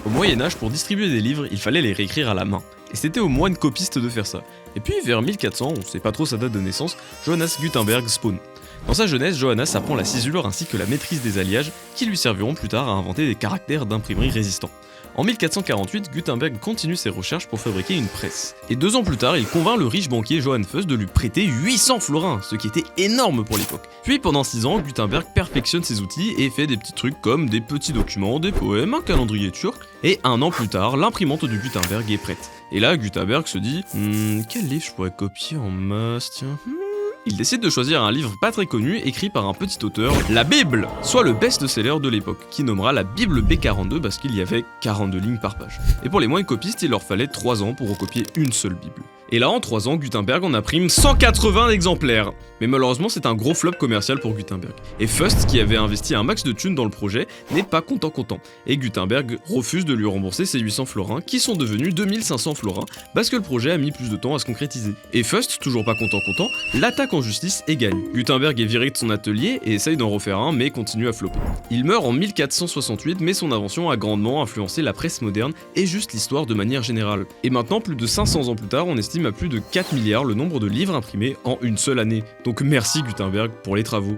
Au Moyen-Âge, pour distribuer des livres, il fallait les réécrire à la main. Et c'était aux moines copistes de faire ça. Et puis vers 1400, on sait pas trop sa date de naissance, Johannes Gutenberg spawn. Dans sa jeunesse, Johannes apprend la ciselure ainsi que la maîtrise des alliages qui lui serviront plus tard à inventer des caractères d'imprimerie résistants. En 1448, Gutenberg continue ses recherches pour fabriquer une presse. Et 2 ans plus tard, il convainc le riche banquier Johann Fuss de lui prêter 800 florins, ce qui était énorme pour l'époque. Puis pendant 6 ans, Gutenberg perfectionne ses outils et fait des petits trucs comme des petits documents, des poèmes, un calendrier turc, et 1 an plus tard, l'imprimante de Gutenberg est prête. Et là, Gutenberg se dit quel livre je pourrais copier en masse, tiens Il décide de choisir un livre pas très connu écrit par un petit auteur, la Bible, soit le best-seller de l'époque, qui nommera la Bible B42 parce qu'il y avait 42 lignes par page. Et pour les moines copistes, il leur fallait 3 ans pour recopier une seule Bible. Et là, en 3 ans, Gutenberg en imprime 180 exemplaires. Mais malheureusement, c'est un gros flop commercial pour Gutenberg. Et Fust, qui avait investi un max de thunes dans le projet, n'est pas content. Et Gutenberg refuse de lui rembourser ses 800 florins, qui sont devenus 2500 florins, parce que le projet a mis plus de temps à se concrétiser. Et Fust, toujours pas content, l'attaque en justice et gagne. Gutenberg est viré de son atelier et essaye d'en refaire un, mais continue à flopper. Il meurt en 1468, mais son invention a grandement influencé la presse moderne et juste l'histoire de manière générale. Et maintenant, plus de 500 ans plus tard, on estime à plus de 4 milliards le nombre de livres imprimés en une seule année. Donc merci Gutenberg pour les travaux.